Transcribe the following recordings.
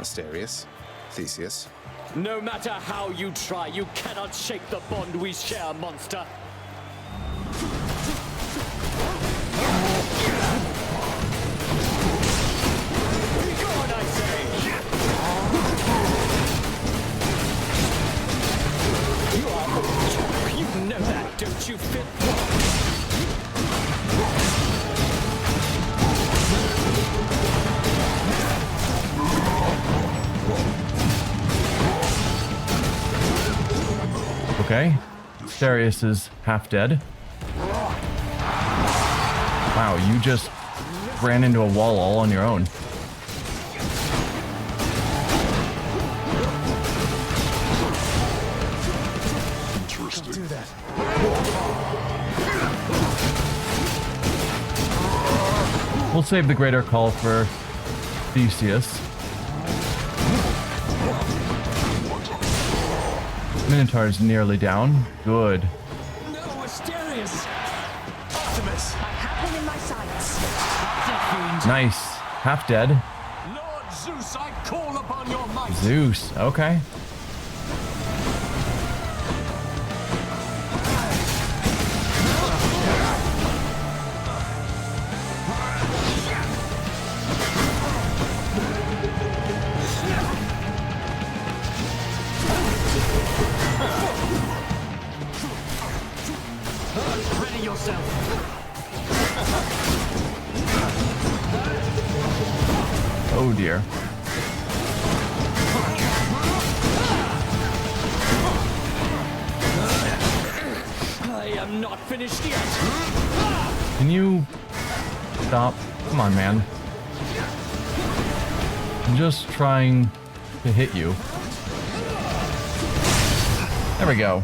Asterius, Theseus. No matter how you try, you cannot shake the bond we share, monster. Go on, I say. You are. You know that, don't you, Fit? Okay. Asterius is half dead. Wow, you just ran into a wall all on your own. Interesting. Do that. We'll save the greater call for Theseus. Minotaur's nearly down. Good. No, Asterius! Artemis! I have him in my sights. Nice. Half dead. Lord Zeus, I call upon your might. Zeus. Okay. Ready yourself. Oh dear. I am not finished yet. Can you stop? Come on, man. I'm just trying to hit you. There we go.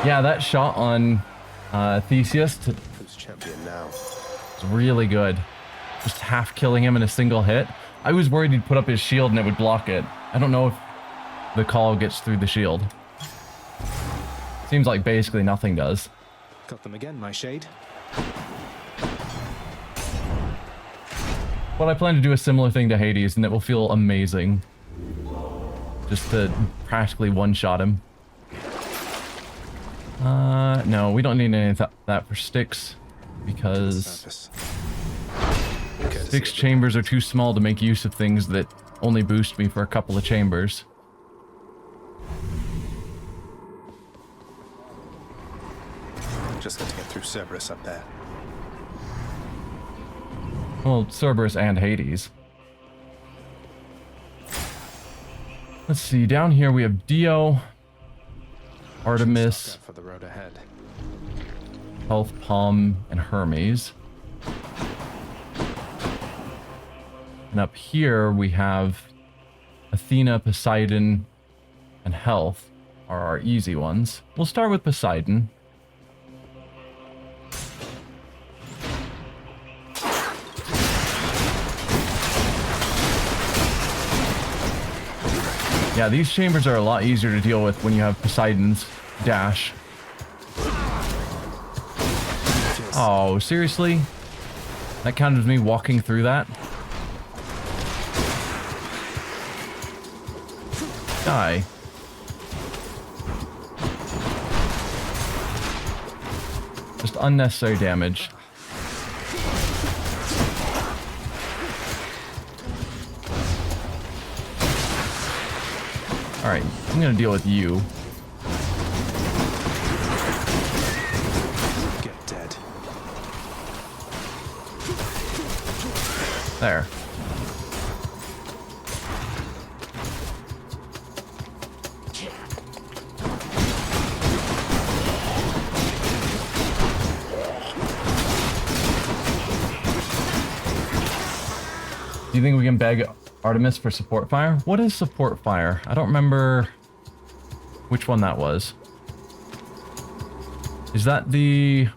Yeah, that shot on Theseus Who's champion now? is really good. Just half killing him in a single hit. I was worried he'd put up his shield and it would block it. I don't know if the call gets through the shield. Seems like basically nothing does. Got them again, my shade. But I plan to do a similar thing to Hades, and it will feel amazing. Just to practically one-shot him. No, we don't need any of that for sticks, because six chambers are too small to make use of things that only boost me for a couple of chambers. Just got to get through Cerberus up there. Well, Cerberus and Hades. Let's see, down here we have Dio, Artemis, For the road ahead. Health Palm, and Hermes. And up here we have Athena, Poseidon, and Health are our easy ones. We'll start with Poseidon. Yeah, these chambers are a lot easier to deal with when you have Poseidon's dash. Oh, seriously? That counted as me walking through that? Die. Just unnecessary damage. Alright, I'm gonna deal with you. Get dead. There. Do you think we can beg Artemis for support fire? What is support fire? I don't remember which one that was. Is that the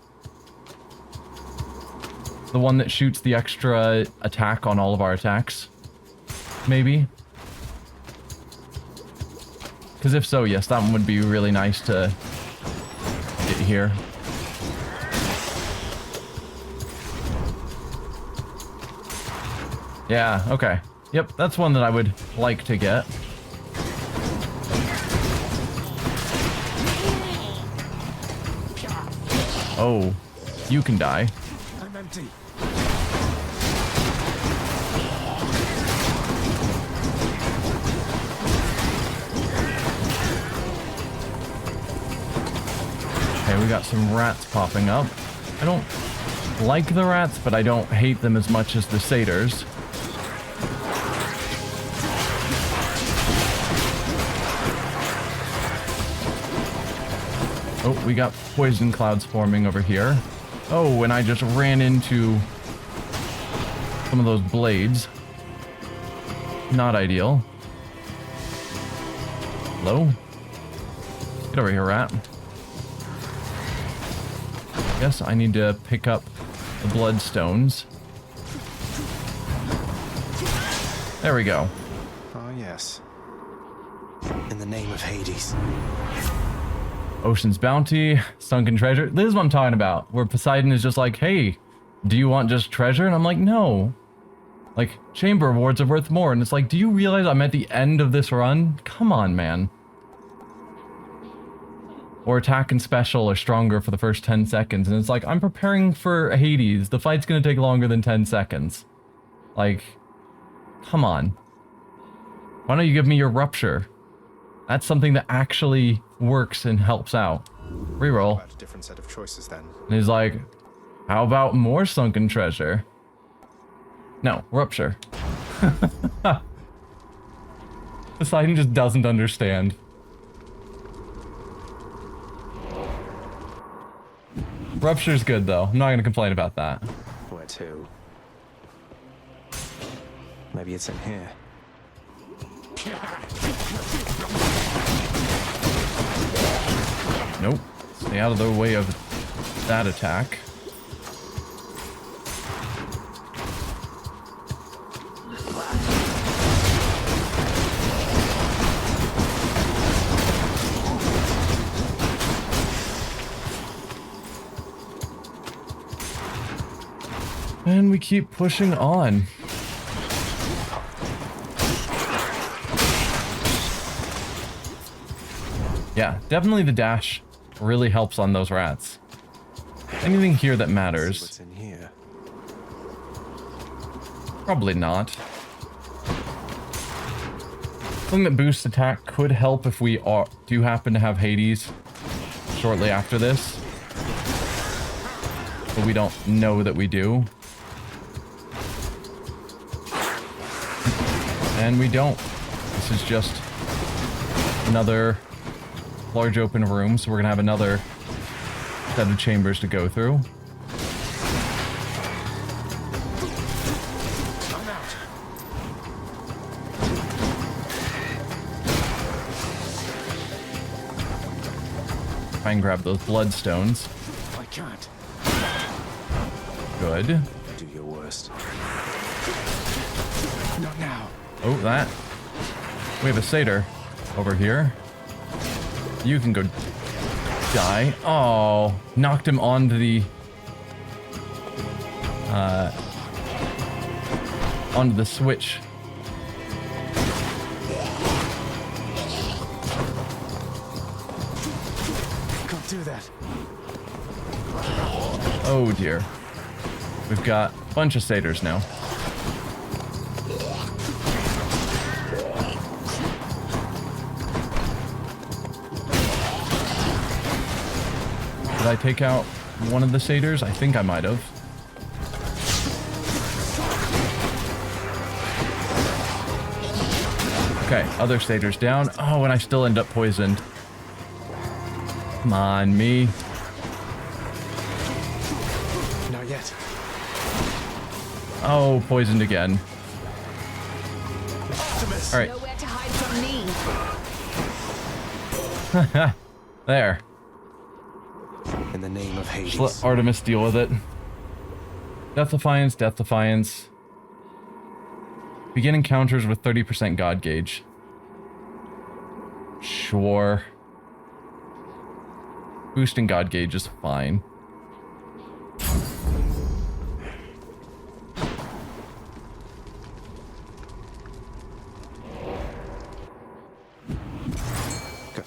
one that shoots the extra attack on all of our attacks? Maybe? Because if so, yes, that one would be really nice to get here. Yeah, okay. Yep, that's one that I would like to get. Oh, you can die. I'm empty. Okay, we got some rats popping up. I don't like the rats, but I don't hate them as much as the satyrs. Oh, we got poison clouds forming over here. Oh, and I just ran into some of those blades. Not ideal. Hello? Get over here, rat. Guess I need to pick up the bloodstones. There we go. Oh, yes. In the name of Hades. Ocean's bounty, sunken treasure. This is what I'm talking about. Where Poseidon is just like, hey, do you want just treasure? And I'm like, no. Like, chamber rewards are worth more. And it's like, do you realize I'm at the end of this run? Come on, man. Or attack and special are stronger for the first 10 seconds. And it's like, I'm preparing for Hades. The fight's going to take longer than 10 seconds. Like, come on. Why don't you give me your rupture? That's something that actually works and helps out. Reroll. About a different set of choices then. And he's like, how about more sunken treasure? No, rupture. Poseidon just doesn't understand. Rupture's good though. I'm not gonna complain about that. Where to? Maybe it's in here. Nope. Stay out of the way of that attack. And we keep pushing on. Yeah, definitely the dash really helps on those rats. Anything here that matters? What's in here? Probably not. Something that boosts attack could help if we do happen to have Hades shortly after this. But we don't know that we do. And we don't. This is just another large open room, so we're gonna have another set of chambers to go through. I'm out. Try and grab those bloodstones. I can't. Good. Do your worst. Not now. Oh, that. We have a satyr over here. You can go die. Oh, knocked him onto the switch. Can't do that. Oh dear. We've got a bunch of satyrs now. Did I take out one of the satyrs? I think I might have. Okay, other satyrs down. Oh, and I still end up poisoned. Come on, me. Not yet. Oh, poisoned again. Optimus. All right. Nowhere to hide from me. There. In the name of Hades. Just let Artemis deal with it. Death Defiance, Death Defiance. Begin encounters with 30% God gauge. Sure. Boosting God gauge is fine.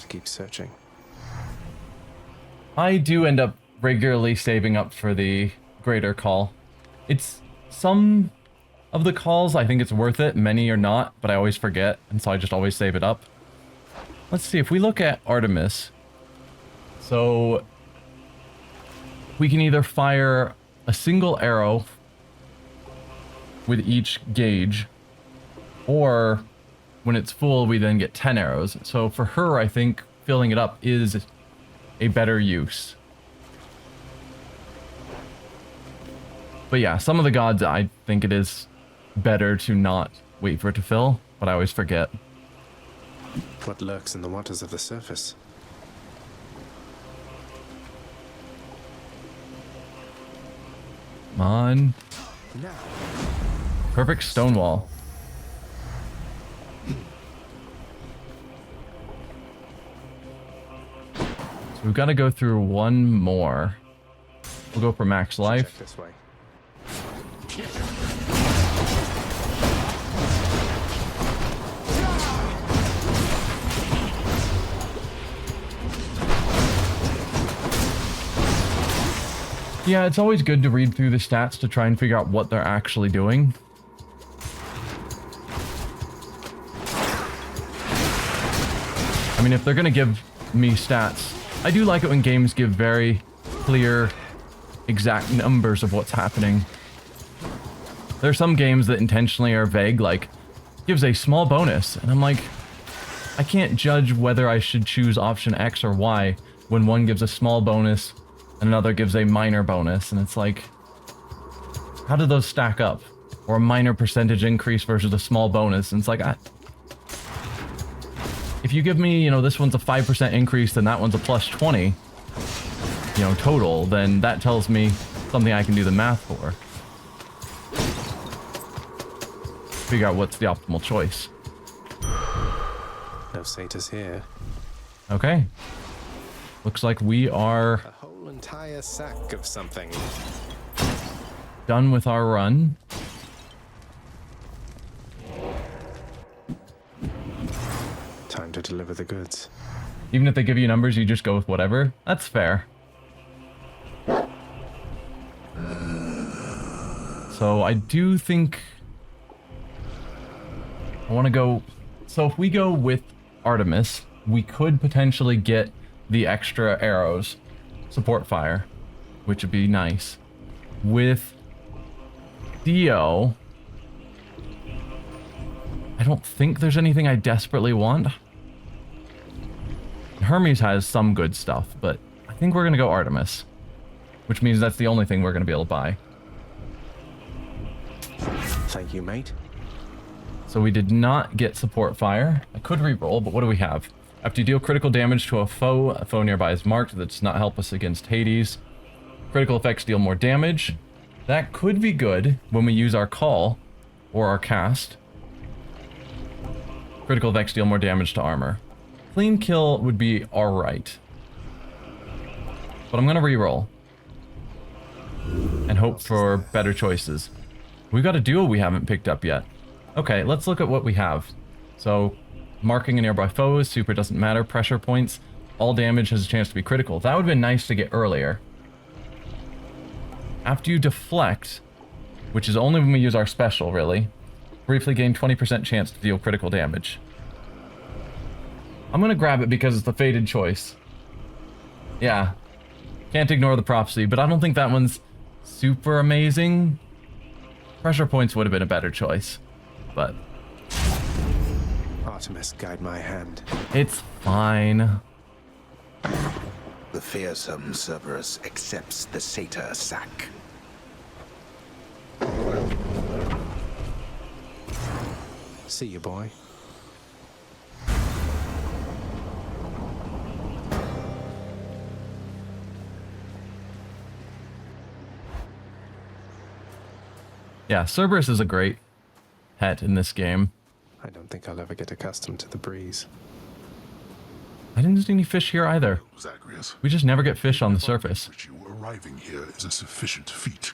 keep searching. I do end up regularly saving up for the greater call. It's some of the calls I think it's worth it, many are not, but I always forget, and so I just always save it up. Let's see, if we look at Artemis, so we can either fire a single arrow with each gauge, or when it's full, we then get 10 arrows. So for her, I think filling it up is a better use. But yeah, some of the gods, I think it is better to not wait for it to fill, but I always forget. What lurks in the waters of the surface? Come on. Now. Perfect stone wall. So we've got to go through one more. We'll go for max Check life. this way. Yeah, it's always good to read through the stats to try and figure out what they're actually doing. I mean, if they're gonna give me stats, I do like it when games give very clear, exact numbers of what's happening. There are some games that intentionally are vague, like, gives a small bonus, and I'm like, I can't judge whether I should choose option X or Y when one gives a small bonus and another gives a minor bonus, and it's like, how do those stack up? Or a minor percentage increase versus a small bonus, and it's like, if you give me, you know, this one's a 5% increase, then that one's a plus 20, you know, total, then that tells me something I can do the math for. Figure out what's the optimal choice. No satyrs here. Okay. Looks like we are A whole entire sack of something. done with our run. Time to deliver the goods. Even if they give you numbers, you just go with whatever. That's fair. So I do think I want to go. So if we go with Artemis, we could potentially get the extra arrows, support fire, which would be nice. With Dio, I don't think there's anything I desperately want. Hermes has some good stuff, but I think we're going to go Artemis, which means that's the only thing we're going to be able to buy. Thank you, mate. So we did not get support fire. I could re-roll, but what do we have? After you deal critical damage to a foe nearby is marked. That does not help us against Hades. Critical effects deal more damage. That could be good when we use our call or our cast. Critical effects deal more damage to armor. Clean kill would be alright. But I'm going to re-roll and hope for better choices. We've got a duo we haven't picked up yet. Okay, let's look at what we have. So, marking a nearby foe, super doesn't matter, pressure points, all damage has a chance to be critical. That would have been nice to get earlier. After you deflect, which is only when we use our special, really, briefly gain 20% chance to deal critical damage. I'm gonna grab it because it's the fated choice. Yeah, can't ignore the prophecy, but I don't think that one's super amazing. Pressure points would have been a better choice, but Artemis, guide my hand. it's fine. The fearsome Cerberus accepts the satyr sack. See you, boy. Yeah, Cerberus is a great pet in this game. I don't think I'll ever get accustomed to the breeze. I didn't see any fish here either. Zagreus, We just never get fish on the surface. that you arriving here is a sufficient feat.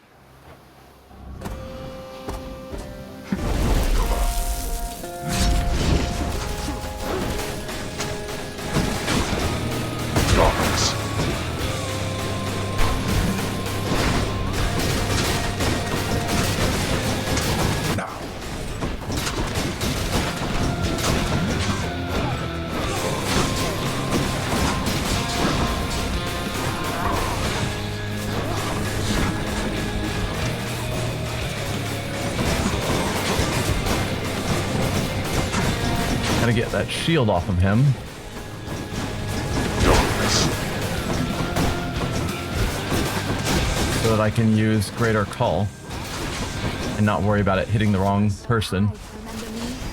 Gotta get that shield off of him. So that I can use Greater Call and not worry about it hitting the wrong person.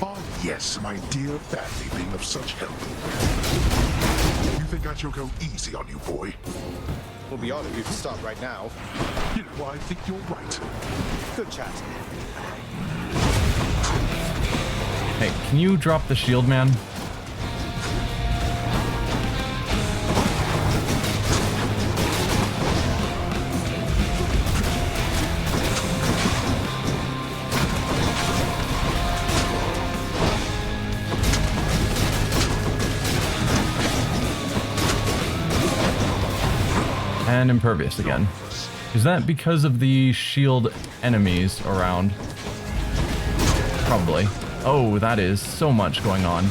Oh, yes, my dear family being of such help. You think I shall go easy on you, boy? We'll be odd if you stop right now. You know, I think you're right. Good chat. Hey, can you drop the shield, man? And impervious again. Is that because of the shield enemies around? Probably. Oh, that is so much going on.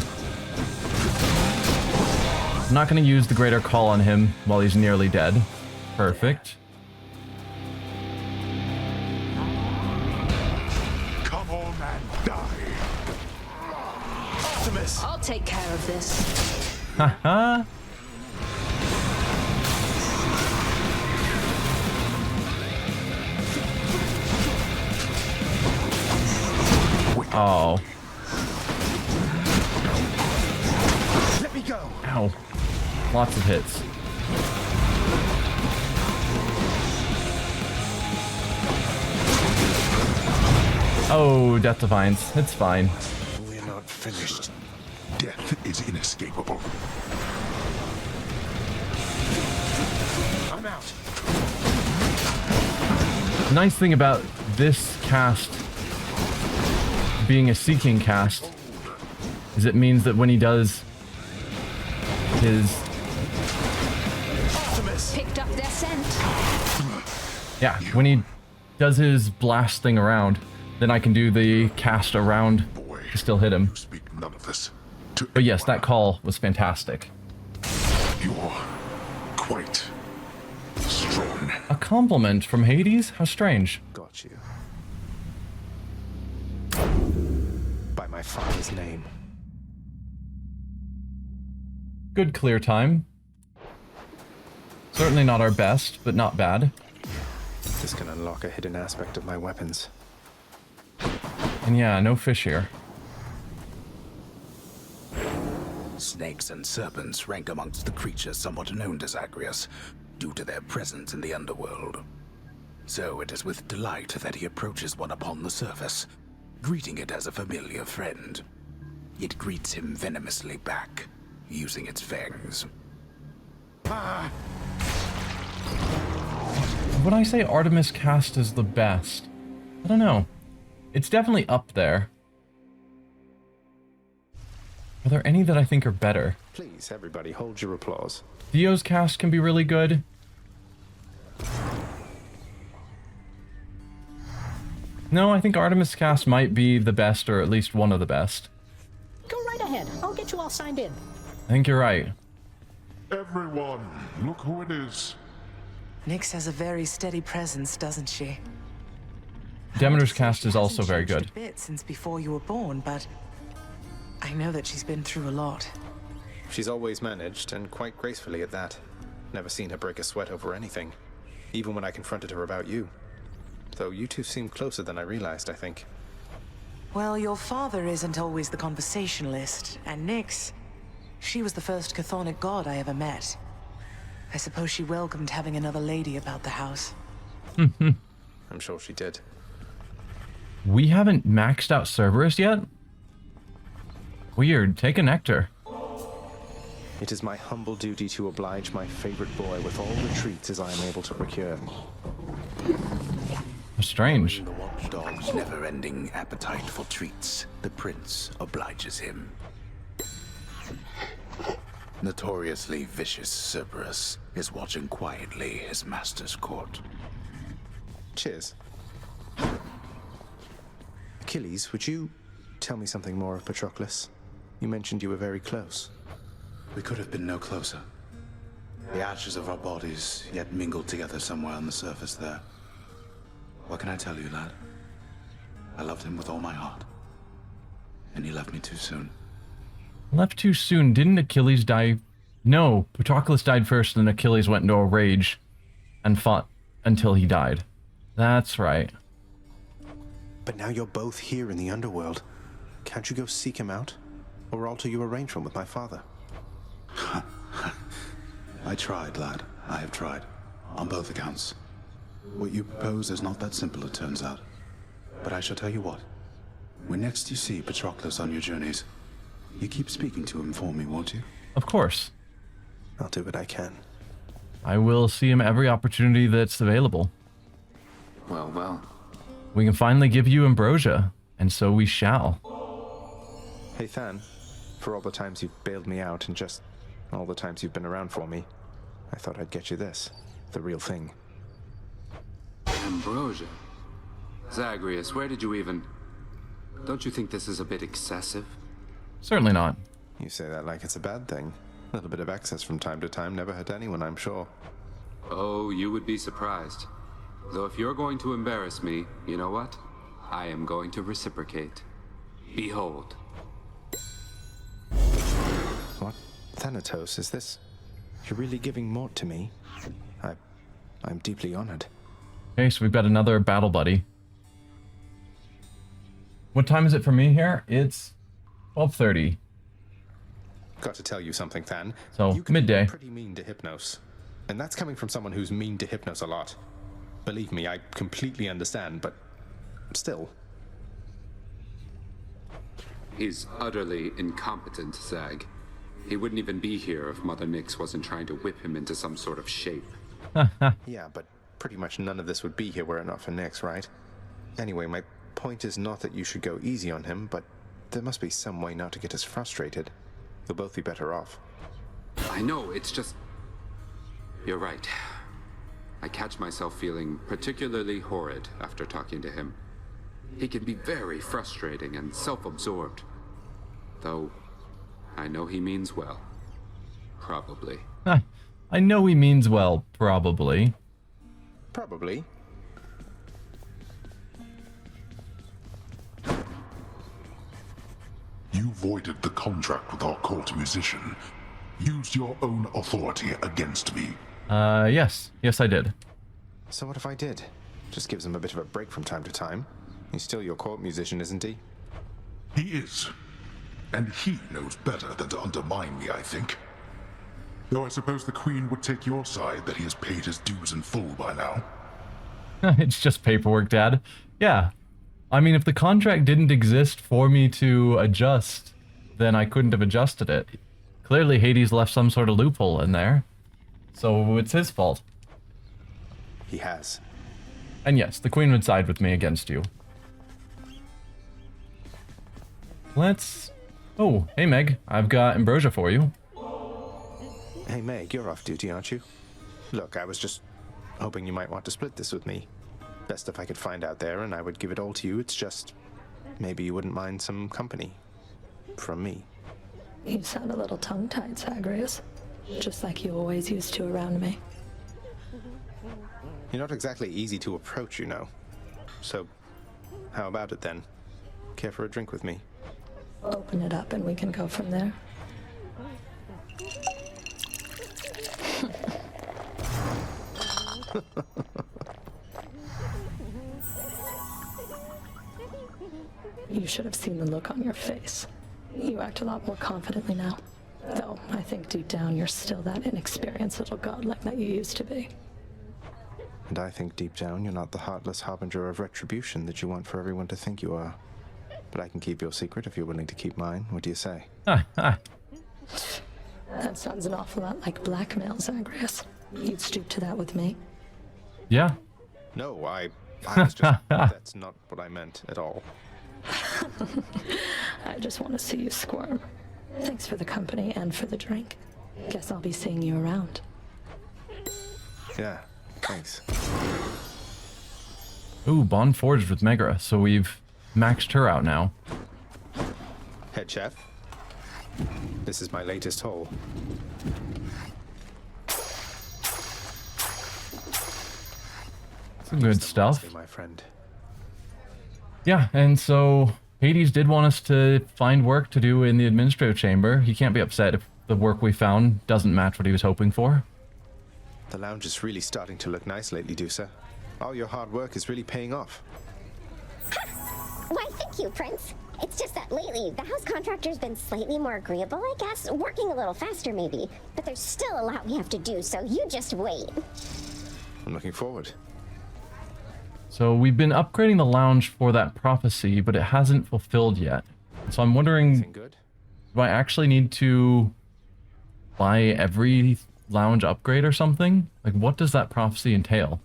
I'm not going to use the Greater Call on him while he's nearly dead. Perfect. Come on and die. Optimus! I'll take care of this. Haha. Oh. Let me go! Ow. Lots of hits. Oh, Death Defiance. It's fine. We're not finished. Death is inescapable. I'm out. The nice thing about this cast being a seeking cast is it means that when he does his Picked up their scent. when he does his blast thing around, then I can do the cast around Boy, to still hit him. you speak none of this. To But yes, that call was fantastic. You're quite strong. A compliment from Hades? How strange. Got you. By my father's name. Good clear time. Certainly not our best, but not bad. This can unlock a hidden aspect of my weapons. And yeah, no fish here. Snakes and serpents rank amongst the creatures somewhat known to Zagreus, due to their presence in the Underworld. So it is with delight that he approaches one upon the surface, greeting it as a familiar friend. It greets him venomously back, using its fangs. Would I say Artemis cast is the best? I don't know. It's definitely up there. Are there any that I think are better? Please, everybody, hold your applause. Theo's cast can be really good. No, I think Artemis cast might be the best, or at least one of the best. Go right ahead. I'll get you all signed in. I think you're right. Everyone, look who it is. Nyx has a very steady presence, doesn't she? Demeter's cast is also Hasn't very changed good. a bit since before you were born, but I know that she's been through a lot. She's always managed, and quite gracefully at that. Never seen her break a sweat over anything. Even when I confronted her about you. Though you two seem closer than I realized, I think. Well, your father isn't always the conversationalist, and Nyx, she was the first chthonic god I ever met. I suppose she welcomed having another lady about the house. I'm sure she did. We haven't maxed out Cerberus yet? Weird. Take a nectar. It is my humble duty to oblige my favorite boy with all the treats as I am able to procure. Strange. The watchdog's never-ending appetite for treats, the prince obliges him. Notoriously vicious Cerberus is watching quietly his master's court. Cheers. Achilles, would you tell me something more of Patroclus? You mentioned you were very close. We could have been no closer. The ashes of our bodies yet mingled together somewhere on the surface there. What can I tell you, lad? I loved him with all my heart. And he left me too soon. Left too soon. Didn't Achilles die? No, Patroclus died first, and Achilles went into a rage and fought until he died. That's right. But now you're both here in the Underworld. Can't you go seek him out? Or alter your arrangement with my father? I tried, lad. I have tried. On both accounts. What you propose is not that simple, it turns out. But I shall tell you what. When next you see Patroclus on your journeys, you keep speaking to him for me, won't you? Of course. I'll do what I can. I will see him every opportunity that's available. Well, well. We can finally give you ambrosia, and so we shall. Hey, Than. For all the times you've bailed me out and just all the times you've been around for me, I thought I'd get you this. The real thing. Ambrosia? Zagreus, where did you even... Don't you think this is a bit excessive? Certainly not. You say that like it's a bad thing. A little bit of excess from time to time never hurt anyone, I'm sure. Oh, you would be surprised. Though if you're going to embarrass me, you know what? I am going to reciprocate. Behold. What? Thanatos, is this... You're really giving more to me? I'm deeply honored. Okay, so we've got another battle buddy. What time is it for me here? It's 12:30. Got to tell you something, Than. So, You can midday. be pretty mean to Hypnos. And that's coming from someone who's mean to Hypnos a lot. Believe me, I completely understand, but... Still. He's utterly incompetent, Zag. He wouldn't even be here if Mother Nyx wasn't trying to whip him into some sort of shape. Yeah, but pretty much none of this would be here were it not for Nyx, right? Anyway, my point is not that you should go easy on him, but there must be some way not to get us frustrated. You'll both be better off. I know, it's just... You're right. I catch myself feeling particularly horrid after talking to him. He can be very frustrating and self-absorbed. Though, I know he means well. Probably. I know he means well, probably. Probably. You voided the contract with our cult musician. Used your own authority against me. Yes. Yes, I did. So what if I did? Just gives him a bit of a break from time to time. He's still your court musician, isn't he? He is. And he knows better than to undermine me, I think. Though I suppose the Queen would take your side that he has paid his dues in full by now. It's just paperwork, Dad. Yeah. I mean, if the contract didn't exist for me to adjust, then I couldn't have adjusted it. Clearly, Hades left some sort of loophole in there. So it's his fault. He has. And yes, the Queen would side with me against you. Let's... Oh, hey Meg, I've got ambrosia for you. Hey Meg, you're off duty, aren't you? Look, I was just hoping you might want to split this with me. Best if I could find out there and I would give it all to you. It's just... maybe you wouldn't mind some company. From me. You sound a little tongue-tied, Zagreus. Just like you always used to around me. You're not exactly easy to approach, you know. So, how about it then? Care for a drink with me? Open it up and we can go from there. You should have seen the look on your face. You act a lot more confidently now. Though, I think deep down you're still that inexperienced little godlike that you used to be. And I think deep down you're not the heartless harbinger of retribution that you want for everyone to think you are. But I can keep your secret if you're willing to keep mine. What do you say? That sounds an awful lot like blackmail, Zagreus. You'd stoop to that with me? Yeah. No, I was just... that's not what I meant at all. I just want to see you squirm. Thanks for the company and for the drink. Guess I'll be seeing you around. Yeah, thanks. Ooh, bond forged with Megra, so we've maxed her out now. Head chef, this is my latest haul. Some good stuff. My friend. Yeah, and so Hades did want us to find work to do in the administrative chamber. He can't be upset if the work we found doesn't match what he was hoping for. The lounge is really starting to look nice lately, Dusa. All your hard work is really paying off. Why, thank you, Prince. It's just that lately, the house contractor's been slightly more agreeable, I guess. Working a little faster, maybe. But there's still a lot we have to do, so you just wait. I'm looking forward. So we've been upgrading the lounge for that prophecy, but it hasn't fulfilled yet. So I'm wondering, Anything good? do I actually need to buy every lounge upgrade or something? Like, what does that prophecy entail?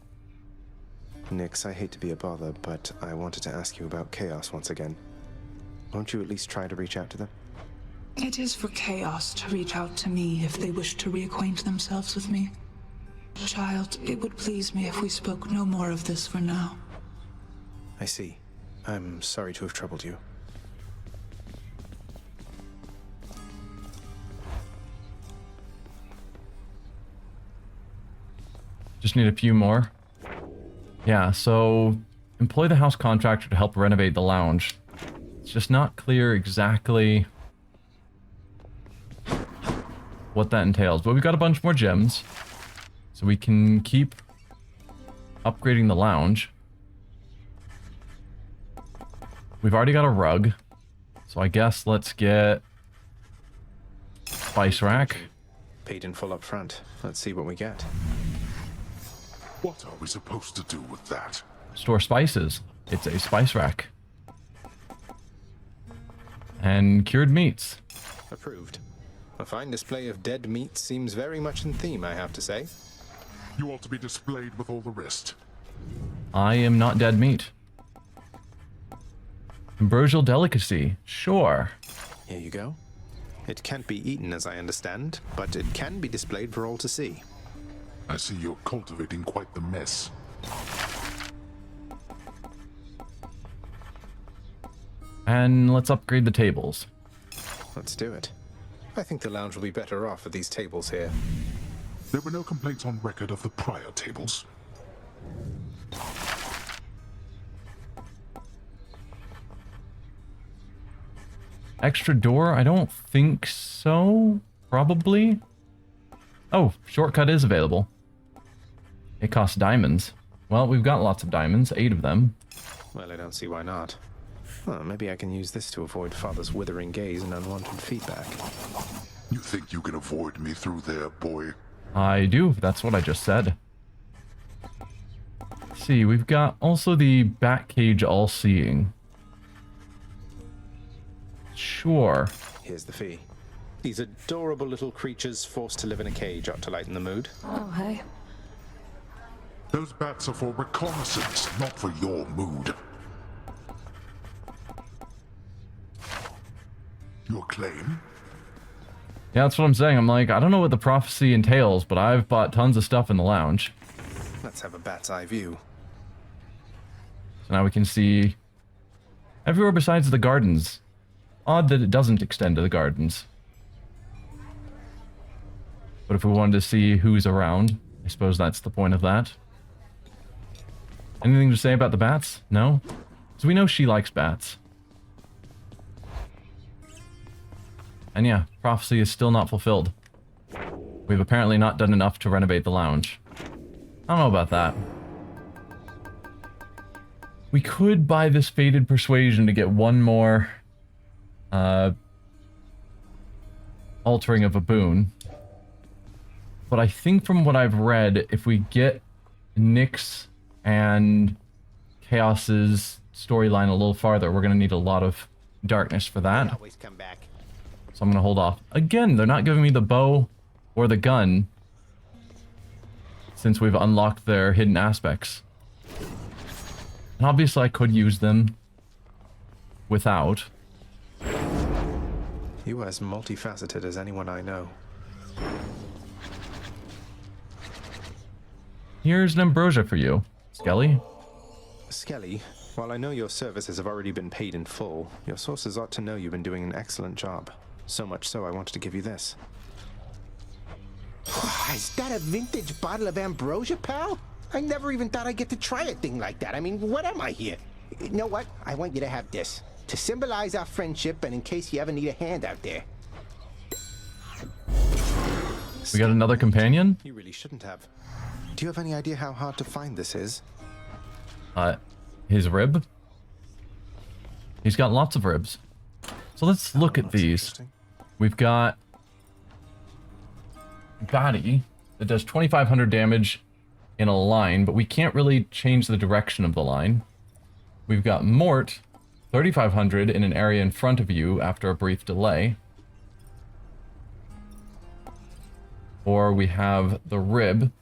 Nyx, I hate to be a bother, but I wanted to ask you about Chaos once again. Won't you at least try to reach out to them? It is for Chaos to reach out to me if they wish to reacquaint themselves with me. Child, it would please me if we spoke no more of this for now. I see. I'm sorry to have troubled you. Just need a few more. Yeah, so employ the house contractor to help renovate the lounge. It's just not clear exactly what that entails, but we've got a bunch more gems, so we can keep upgrading the lounge. We've already got a rug, so I guess let's get spice rack. Paid in full up front. Let's see what we get. What are we supposed to do with that? Store spices. It's a spice rack. And cured meats. Approved. A fine display of dead meat seems very much in theme, I have to say. You ought to be displayed with all the rest. I am not dead meat. Ambrosial delicacy. Sure. Here you go. It can't be eaten, as I understand, but it can be displayed for all to see. I see you're cultivating quite the mess. And let's upgrade the tables. Let's do it. I think the lounge will be better off with these tables here. There were no complaints on record of the prior tables. Extra door? I don't think so. Probably. Oh, shortcut is available. It costs diamonds. Well, we've got lots of diamonds, 8 of them. Well, I don't see why not. Well, maybe I can use this to avoid Father's withering gaze and unwanted feedback. You think you can avoid me through there, boy? I do. That's what I just said. Let's see, we've got also the bat cage all-seeing. Sure. Here's the fee. These adorable little creatures forced to live in a cage ought to lighten the mood. Oh, hey. Those bats are for reconnaissance, not for your mood. Your claim? Yeah, that's what I'm saying. I'm like, I don't know what the prophecy entails, but I've bought tons of stuff in the lounge. Let's have a bat's eye view. So now we can see everywhere besides the gardens. Odd that it doesn't extend to the gardens. But if we wanted to see who's around, I suppose that's the point of that. Anything to say about the bats? No? Because we know she likes bats. And yeah, prophecy is still not fulfilled. We've apparently not done enough to renovate the lounge. I don't know about that. We could buy this Fated Persuasion to get one more altering of a boon. But I think from what I've read, if we get Nyx and Chaos's storyline a little farther, we're going to need a lot of darkness for that. Always come back. So I'm going to hold off. Again, they're not giving me the bow or the gun since we've unlocked their hidden aspects. And obviously I could use them without. You are as multifaceted as anyone I know. Here's an ambrosia for you, Skelly. Skelly, while I know your services have already been paid in full, your sources ought to know you've been doing an excellent job. So much so I wanted to give you this. Is that a vintage bottle of ambrosia, pal? I never even thought I'd get to try a thing like that. I mean, what am I here? You know what? I want you to have this. To symbolize our friendship and in case you ever need a hand out there. We got another companion? You really shouldn't have. Do you have any idea how hard to find this is? His rib? He's got lots of ribs. So let's look at these. We've got Body that does 2,500 damage in a line, but we can't really change the direction of the line. We've got Mort, 3,500 in an area in front of you after a brief delay. Or we have the Rib,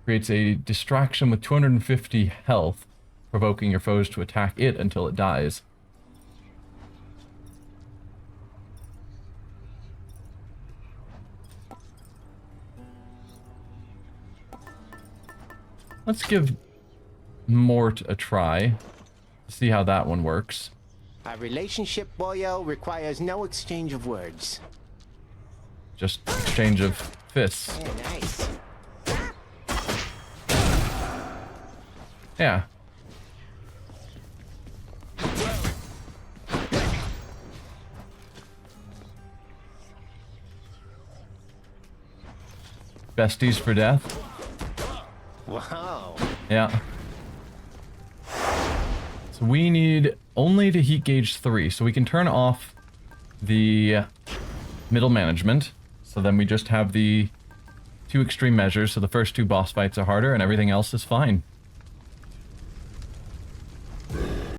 creates a distraction with 250 health, provoking your foes to attack it until it dies. Let's give Mort a try. See how that one works. Our relationship, boyo, requires no exchange of words. Just exchange of fists. Yeah, nice. Yeah. Besties for death. Wow. Yeah. So we need only to heat gauge 3, so we can turn off the middle management. So then we just have the 2 extreme measures, so the first 2 boss fights are harder and everything else is fine.